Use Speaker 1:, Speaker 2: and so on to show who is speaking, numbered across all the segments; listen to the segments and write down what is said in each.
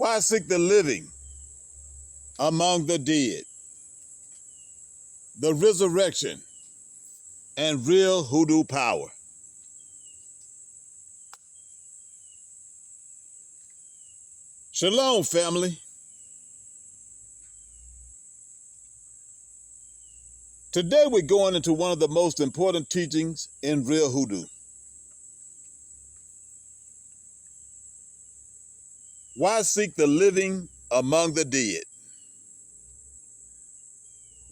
Speaker 1: Why seek the living among the dead? The resurrection and real hoodoo power. Shalom, family. Today we're going into one of the most important teachings in real hoodoo. Why seek the living among the dead?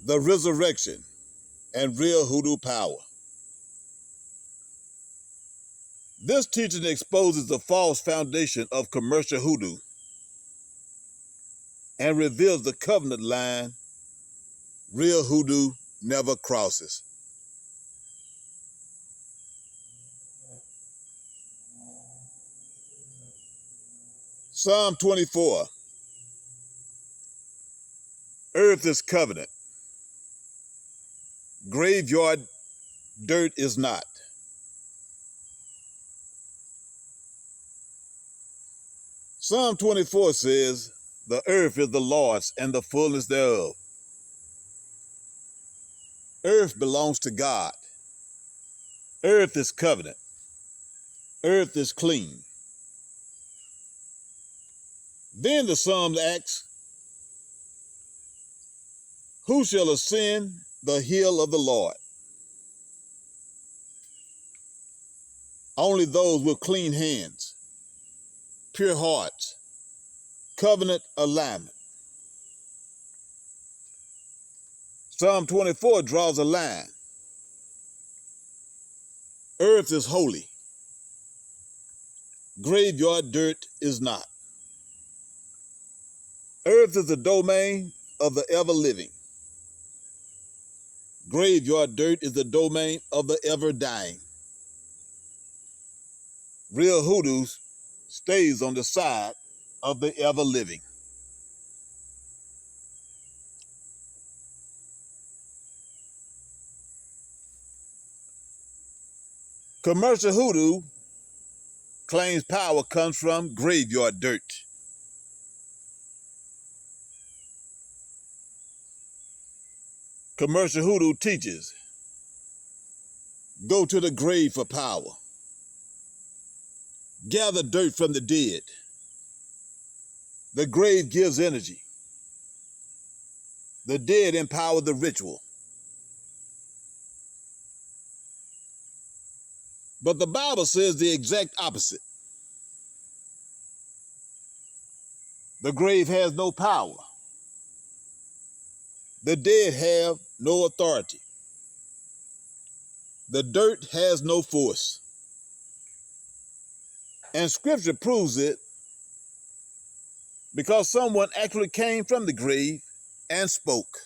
Speaker 1: The resurrection and real hoodoo power. This teaching exposes the false foundation of commercial hoodoo and reveals the covenant line real hoodoo never crosses. Psalm 24. Earth is covenant. Graveyard dirt is not. Psalm 24 says, the earth is the Lord's and the fullness thereof. Earth belongs to God. Earth is covenant. Earth is clean. Then the psalm asks, who shall ascend the hill of the Lord? Only those with clean hands, pure hearts, covenant alignment. Psalm 24 draws a line. Earth is holy. Graveyard dirt is not. Earth is the domain of the ever-living. Graveyard dirt is the domain of the ever-dying. Real hoodoo stays on the side of the ever-living. Commercial hoodoo claims power comes from graveyard dirt. Commercial hoodoo teaches, go to the grave for power. Gather dirt from the dead. The grave gives energy. The dead empower the ritual. But the Bible says the exact opposite. The grave has no power. The dead have no authority. The dirt has no force. And scripture proves it because someone actually came from the grave and spoke.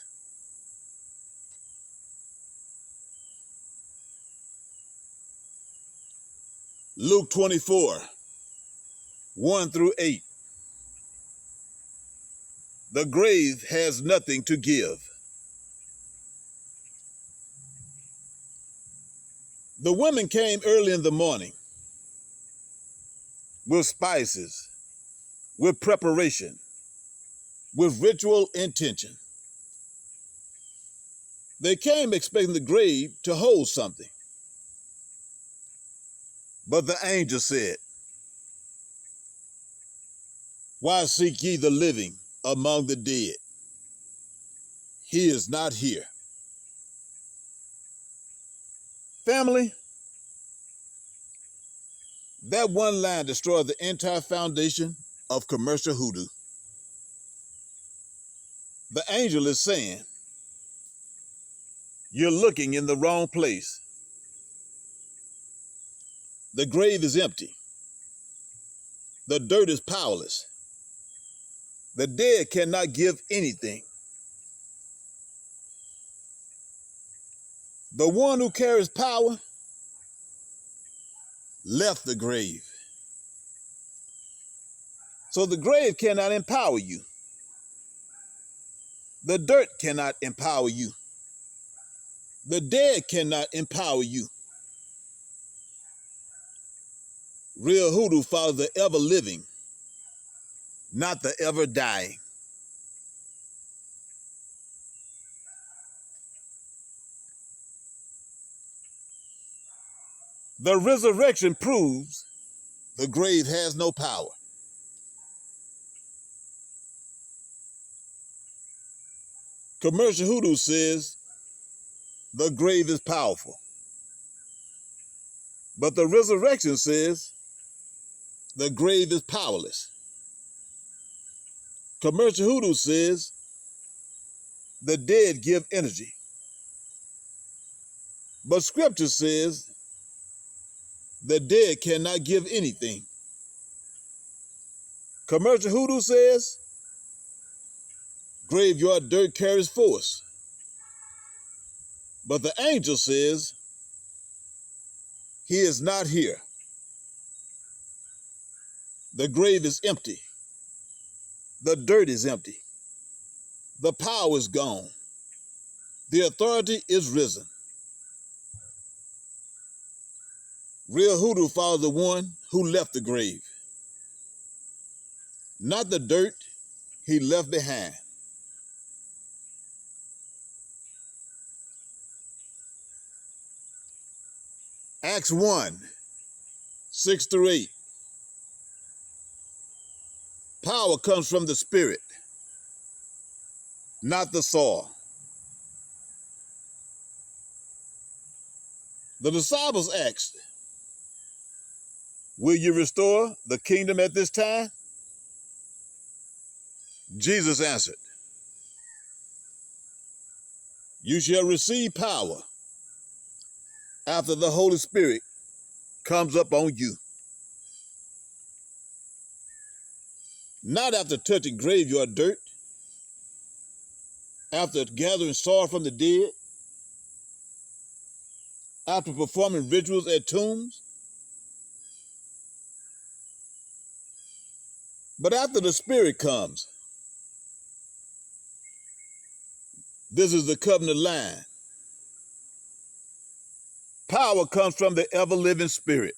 Speaker 1: Luke 24, 1 through 8. The grave has nothing to give. The women came early in the morning with spices, with preparation, with ritual intention. They came expecting the grave to hold something. But the angel said, why seek ye the living among the dead? He is not here. Family, that one line destroyed the entire foundation of commercial hoodoo. The angel is saying, you're looking in the wrong place. The grave is empty. The dirt is powerless. The dead cannot give anything. The one who carries power left the grave. So the grave cannot empower you. The dirt cannot empower you. The dead cannot empower you. Real hoodoo follows the ever-living, not the ever dying. The resurrection proves the grave has no power. Commercial hoodoo says the grave is powerful. But the resurrection says the grave is powerless. Commercial hoodoo says the dead give energy. But scripture says the dead cannot give anything. Commercial hoodoo says graveyard dirt carries force. But the angel says he is not here. The grave is empty. The dirt is empty. The power is gone. The authority is risen. Real hoodoo follows the one who left the grave, not the dirt he left behind. Acts 1, 6 through 8. Power comes from the Spirit, not the soil. The disciples asked, "Will you restore the kingdom at this time?" Jesus answered, "You shall receive power after the Holy Spirit comes up on you." Not after touching graveyard dirt, after gathering soil from the dead, after performing rituals at tombs, but after the Spirit comes. This is the covenant line. Power comes from the ever-living Spirit,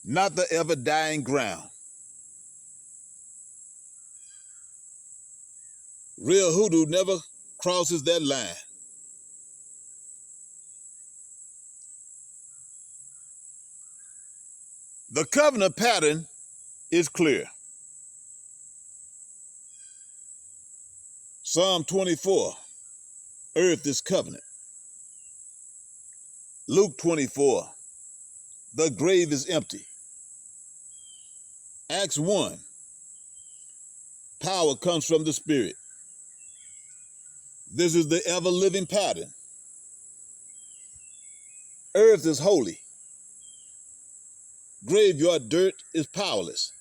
Speaker 1: not the ever-dying ground. Real hoodoo never crosses that line. The covenant pattern is clear. Psalm 24, earth is covenant. Luke 24, the grave is empty. Acts 1, power comes from the Spirit. This is the ever-living pattern. Earth is holy. Graveyard dirt is powerless.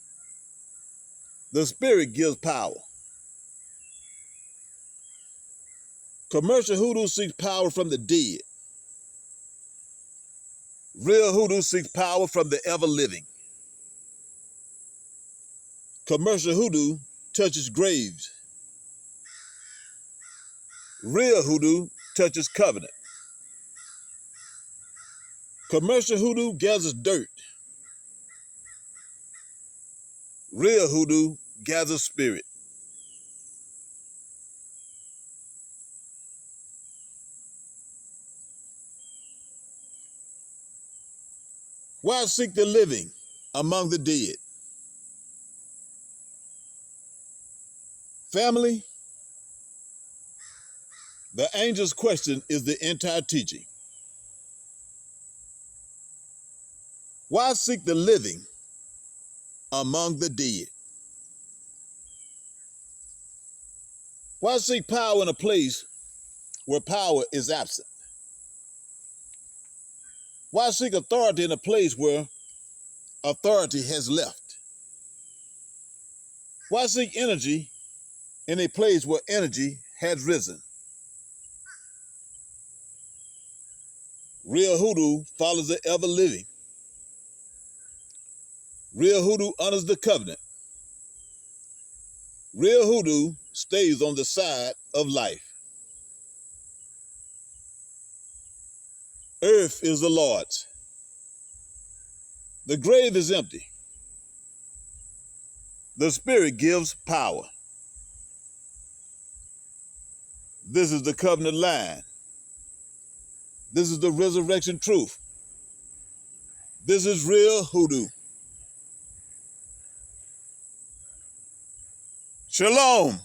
Speaker 1: The Spirit gives power. Commercial hoodoo seeks power from the dead. Real hoodoo seeks power from the ever-living. Commercial hoodoo touches graves. Real hoodoo touches covenant. Commercial hoodoo gathers dirt. Real hoodoo gathers spirit. Why seek the living among the dead? Family, the angel's question is the entire teaching. Why seek the living among the dead? Why seek power in a place where power is absent? Why seek authority in a place where authority has left? Why seek energy in a place where energy has risen? Real hoodoo follows the ever-living. Real hoodoo honors the covenant. Real hoodoo stays on the side of life. Earth is the Lord's. The grave is empty. The Spirit gives power. This is the covenant line. This is the resurrection truth. This is real hoodoo. Shalom.